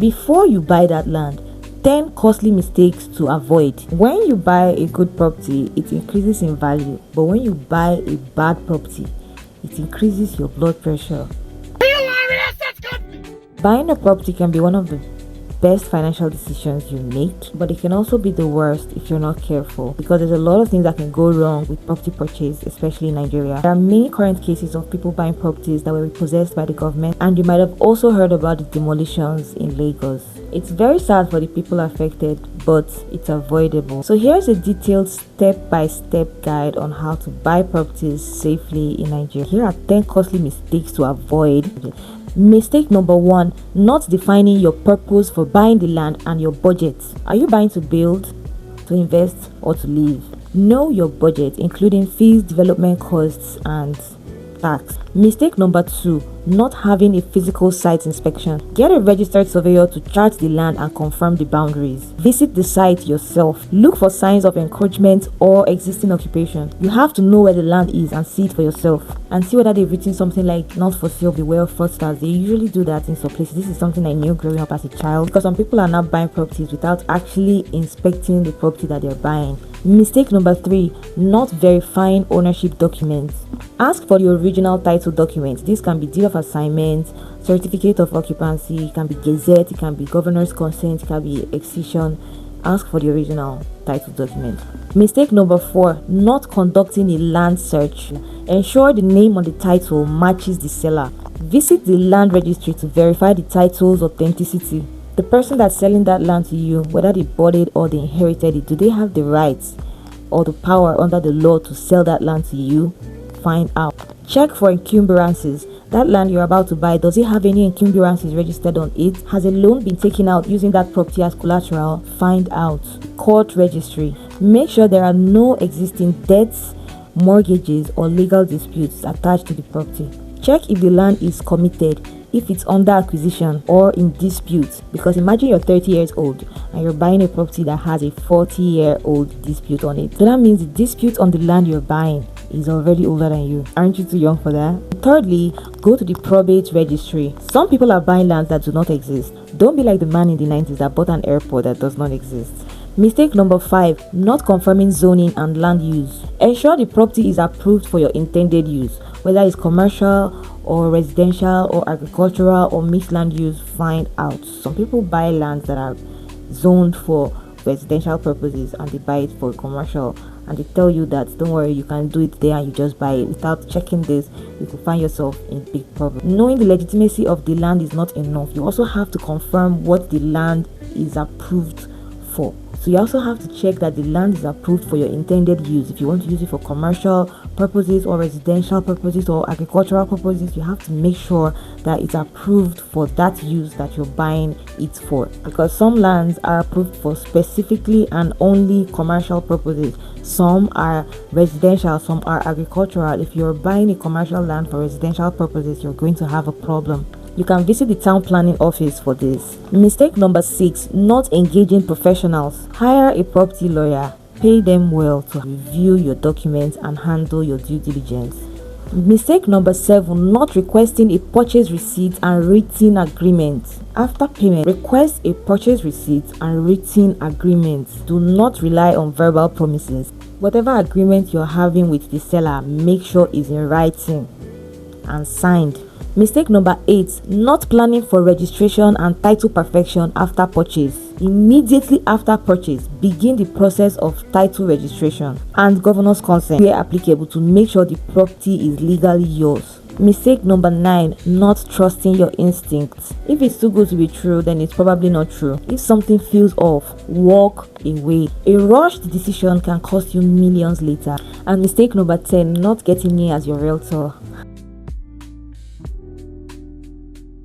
Before you buy that land, 10 costly mistakes to avoid. When you buy a good property, it increases in value, but when you buy a bad property, it increases your blood pressure. Buying a property can be one of the best financial decisions you make, but it can also be the worst if you're not careful, because there's a lot of things that can go wrong with property purchase, especially in Nigeria. There are many current cases of people buying properties that were repossessed by the government, and you might have also heard about the demolitions in Lagos. It's very sad for the people affected, but it's avoidable. So here's a detailed step-by-step guide on how to buy properties safely in Nigeria. Here are 10 costly mistakes to avoid. Mistake number 1, not defining your purpose for buying the land and your budget. Are you buying to build, to invest, or to live? Know your budget, including fees, development costs, and tax. Mistake number 2, not having a physical site inspection. Get a registered surveyor to chart the land and confirm the boundaries. Visit the site yourself. Look for signs of encroachment or existing occupation. You have to know where the land is and see it for yourself, and see whether they've written something like "not for sale, beware of fraudsters." They usually do that in some places. This is something I knew growing up as a child, because some people are now buying properties without actually inspecting the property that they're buying. Mistake number 3, not verifying ownership documents. Ask for the original title documents. This can be deed of assignment, certificate of occupancy, it can be gazette, it can be governor's consent, it can be excision. Ask for the original title document. Mistake number 4, not conducting a land search. Ensure the name on the title matches the seller. Visit the land registry to verify the title's authenticity. The person that's selling that land to you, whether they bought it or they inherited it, do they have the rights or the power under the law to sell that land to you? Find out. Check for encumbrances. That land you're about to buy, does it have any encumbrances registered on it? Has a loan been taken out using that property as collateral? Find out. Court registry. Make sure there are no existing debts, mortgages, or legal disputes attached to the property. Check if the land is committed, if it's under acquisition or in dispute, because imagine you're 30 years old and you're buying a property that has a 40-year-old dispute on it. So that means the dispute on the land you're buying is already older than you. Aren't you too young for that? Thirdly, go to the probate registry. Some people are buying lands that do not exist. Don't be like the man in the 90s that bought an airport that does not exist. Mistake number 5, not confirming zoning and land use. Ensure the property is approved for your intended use, whether it's commercial or residential or agricultural or mixed land use. Find out. Some people buy lands that are zoned for residential purposes and they buy it for commercial, and they tell you that don't worry, you can do it there, and you just buy it. Without checking this, you could find yourself in big problem. Knowing the legitimacy of the land is not enough. You also have to confirm what the land is approved for. So you also have to check that the land is approved for your intended use. If you want to use it for commercial purposes or residential purposes or agricultural purposes, you have to make sure that it's approved for that use that you're buying it for, because some lands are approved for specifically and only commercial purposes. Some are residential, some are agricultural. If you're buying a commercial land for residential purposes, you're going to have a problem. You can visit the town planning office for this. Mistake number 6, not engaging professionals. Hire a property lawyer. Pay them well to review your documents and handle your due diligence. Mistake number 7, not requesting a purchase receipt and written agreement. After payment, request a purchase receipt and written agreement. Do not rely on verbal promises. Whatever agreement you're having with the seller, make sure it's in writing and signed. Mistake number 8, not planning for registration and title perfection after purchase. Immediately after purchase, begin the process of title registration and governor's consent where applicable to make sure the property is legally yours. Mistake number 9, not trusting your instincts. If it's too good to be true, then it's probably not true. If something feels off, walk away. A rushed decision can cost you millions later. And mistake number 10, not getting me as your realtor.